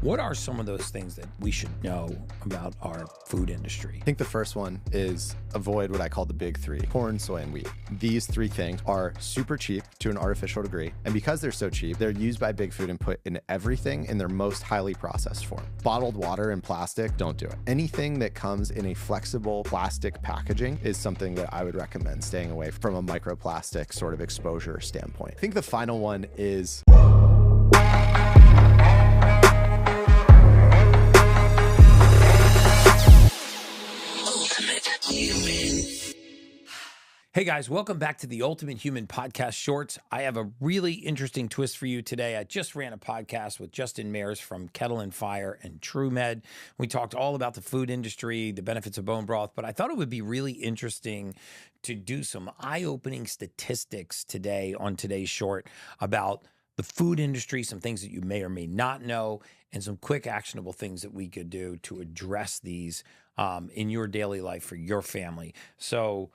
What are some of those things that we should know about our food industry? I think the first one is avoid what I call the big three: corn, soy, and wheat. These three things are super cheap to an artificial degree. And because they're so cheap, they're used by big food and put in everything in their most highly processed form. Bottled water and plastic, don't do it. Anything that comes in a flexible plastic packaging is something that I would recommend staying away from a microplastic sort of exposure standpoint. I think the final one is Hey guys, welcome back to the Ultimate Human Podcast Shorts. I have a really interesting twist for you today. I just ran a podcast with Justin Mayers from Kettle and Fire and TrueMed. We talked all about the food industry, the benefits of bone broth, but I thought it would be really interesting to do some eye-opening statistics today on today's short about the food industry, some things that you may or may not know, and some quick actionable things that we could do to address these in your daily life for your family. So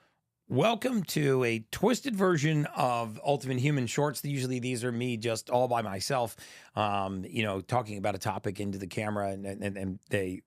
welcome to a twisted version of Ultimate Human Shorts. Usually these are me just all by myself, talking about a topic into the camera, and they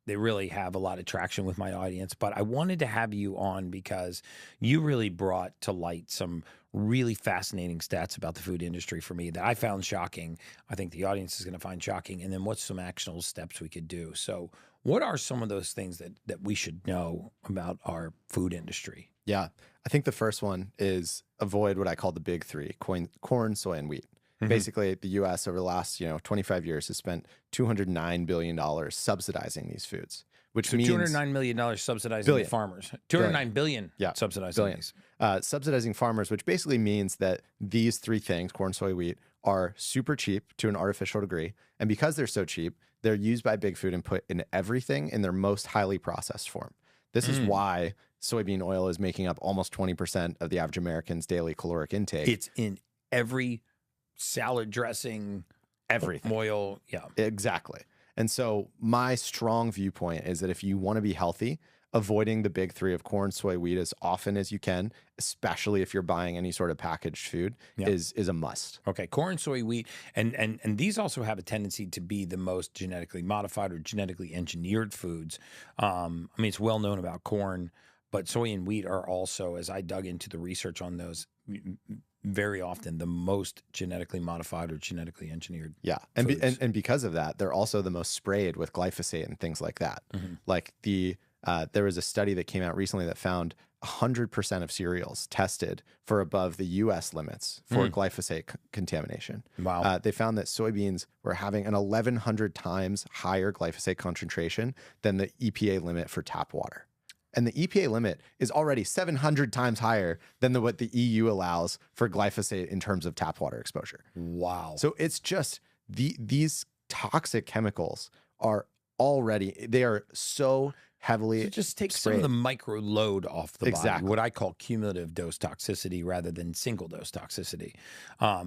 really have a lot of traction with my audience. But I wanted to have you on because you really brought to light some really fascinating stats about the food industry for me that I found shocking. I think the audience is going to find shocking. And then what's some actionable steps we could do? So what are some of those things that we should know about our food industry? Yeah, I think the first one is avoid what I call the big three: corn, soy, and wheat. Basically, the U.S. over the last 25 years has spent $209 billion subsidizing these foods, which means $209 million subsidizing the farmers. $209 billion subsidizing these. Subsidizing farmers, which basically means that these three things, corn, soy, wheat, are super cheap to an artificial degree. And because they're so cheap, they're used by big food and put in everything in their most highly processed form. This is why soybean oil is making up almost 20% of the average American's daily caloric intake. It's in every salad dressing, everything. Oil. Yeah, exactly. And so my strong viewpoint is that if you want to be healthy, avoiding the big three of corn, soy, wheat as often as you can, especially if you're buying any sort of packaged food, is a must. Okay, corn, soy, wheat, and these also have a tendency to be the most genetically modified or genetically engineered foods. It's well known about corn, but soy and wheat are also, as I dug into the research on those, very often the most genetically modified or genetically engineered. Yeah, and because of that, they're also the most sprayed with glyphosate and things like that. Like there was a study that came out recently that found 100% of cereals tested for above the U.S. limits for glyphosate contamination. Wow. They found that soybeans were having an 1,100 times higher glyphosate concentration than the EPA limit for tap water. And the EPA limit is already 700 times higher than what the EU allows for glyphosate in terms of tap water exposure. Wow. So it's just these toxic chemicals are they are so heavily so just take sprayed. Some of the micro load off the Exactly. body, what I call cumulative dose toxicity rather than single dose toxicity. Wow,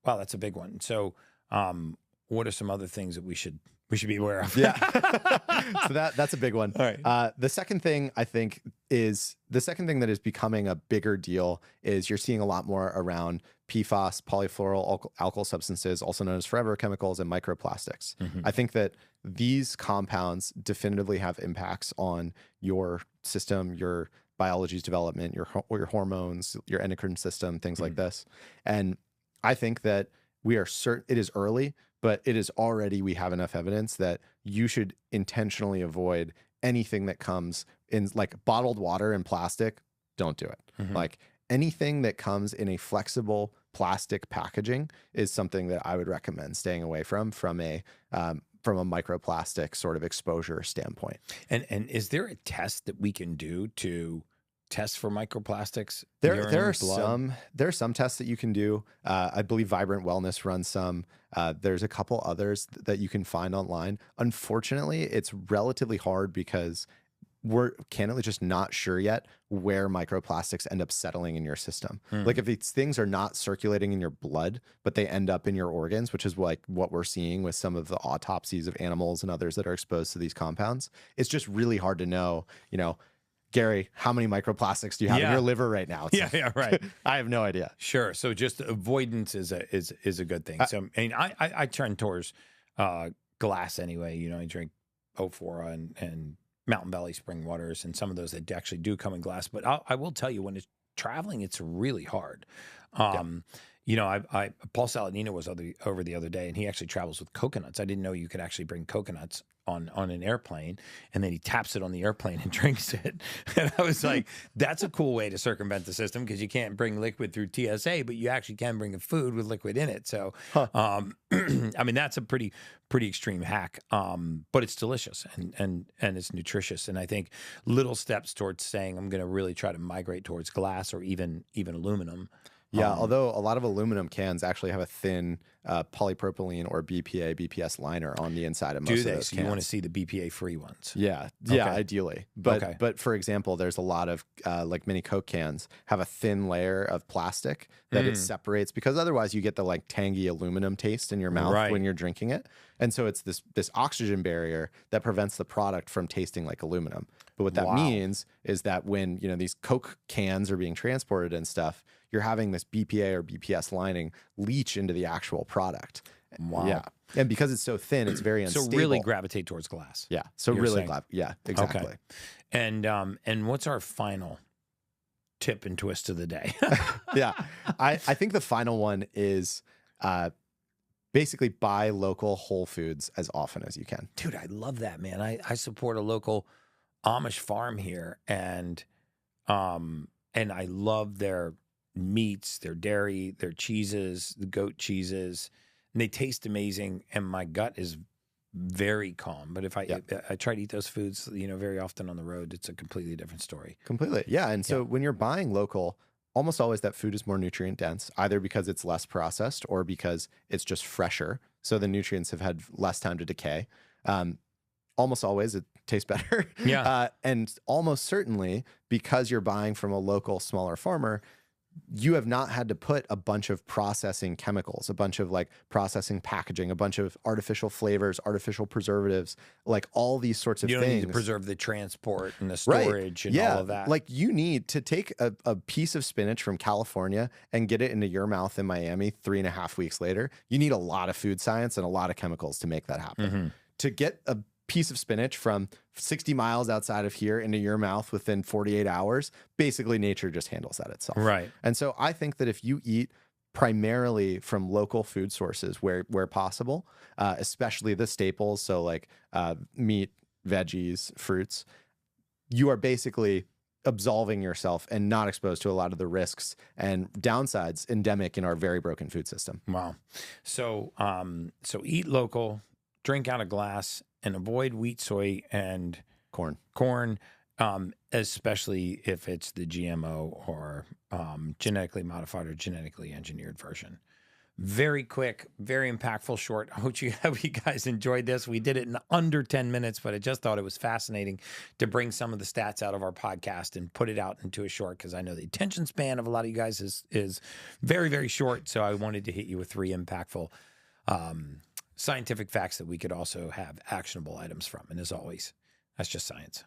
that's a big one. So what are some other things that we should be aware of? Yeah. So that's a big one. All right. The second thing that is becoming a bigger deal is you're seeing a lot more around PFAS, polyfluoroalkyl alkyl substances, also known as forever chemicals, and microplastics. I think that these compounds definitively have impacts on your system, your biology's development, your hormones, your endocrine system, things like this. And I think that it is early, but we have enough evidence that you should intentionally avoid anything that comes in, like bottled water and plastic. Don't do it. Like anything that comes in a flexible plastic packaging is something that I would recommend staying away from a microplastic sort of exposure standpoint. And is there a test that we can do to test for microplastics? There are some tests that you can do. I believe Vibrant Wellness runs some. There's a couple others that you can find online. Unfortunately, it's relatively hard because we're candidly just not sure yet where microplastics end up settling in your system. Like if these things are not circulating in your blood, but they end up in your organs, which is like what we're seeing with some of the autopsies of animals and others that are exposed to these compounds, it's just really hard to know, Gary, how many microplastics do you have in your liver right now? Yeah, right. I have no idea. Sure. So just avoidance is a good thing. So I trend towards glass anyway. You know, I drink Ophora and Mountain Valley spring waters, and some of those that actually do come in glass. But I will tell you, when it's traveling, it's really hard. You know, Paul Saladino was over the other day, and he actually travels with coconuts. I didn't know you could actually bring coconuts on an airplane, and then he taps it on the airplane and drinks it. And I was like, that's a cool way to circumvent the system, because you can't bring liquid through TSA, but you actually can bring a food with liquid in it. So, I mean, that's a pretty extreme hack, but it's delicious and it's nutritious. And I think little steps towards saying I'm going to really try to migrate towards glass or even aluminum. Yeah, although a lot of aluminum cans actually have a thin polypropylene or BPA, BPS liner on the inside of most of those So cans. you want to see the BPA-free ones? Yeah, Okay. ideally. But for example, there's a lot of like mini Coke cans have a thin layer of plastic that it separates, because otherwise you get the like tangy aluminum taste in your mouth when you're drinking it. And so it's this oxygen barrier that prevents the product from tasting like aluminum. But what that means is that when, you know, these Coke cans are being transported and stuff, you're having this BPA or BPS lining leach into the actual product. Wow. Yeah. And because it's so thin, it's very unstable. So really gravitate towards glass. Yeah. So you're really, saying. yeah, exactly. Okay. And what's our final tip and twist of the day? Yeah. I think the final one is basically buy local whole foods as often as you can. Dude, I love that, man. I support a local Amish farm here, and I love their meats, their dairy, their cheeses, the goat cheeses, and they taste amazing, and my gut is very calm. But if I try to eat those foods, you know, very often on the road, it's a completely different story. Completely. Yeah. And so when you're buying local, almost always that food is more nutrient dense, either because it's less processed or because it's just fresher. So the nutrients have had less time to decay. Almost always it tastes better. Yeah. And almost certainly, because you're buying from a local smaller farmer, you have not had to put a bunch of processing chemicals, a bunch of like processing packaging, a bunch of artificial flavors, artificial preservatives, like all these sorts of things. You don't need to preserve the transport and the storage and all of that. Like you need to take a piece of spinach from California and get it into your mouth in Miami 3.5 weeks later. You need a lot of food science and a lot of chemicals to make that happen. To get a piece of spinach from 60 miles outside of here into your mouth within 48 hours, basically nature just handles that itself. Right. And so I think that if you eat primarily from local food sources where possible, especially the staples, so like meat, veggies, fruits, you are basically absolving yourself and not exposed to a lot of the risks and downsides endemic in our very broken food system. Wow. So eat local, drink out of glass, and avoid wheat, soy, and corn, especially if it's the GMO or genetically modified or genetically engineered version. Very quick, very impactful short. I hope you guys enjoyed this. We did it in under 10 minutes, but I just thought it was fascinating to bring some of the stats out of our podcast and put it out into a short, because I know the attention span of a lot of you guys is very, very short. So I wanted to hit you with 3 impactful scientific facts that we could also have actionable items from. And as always, that's just science.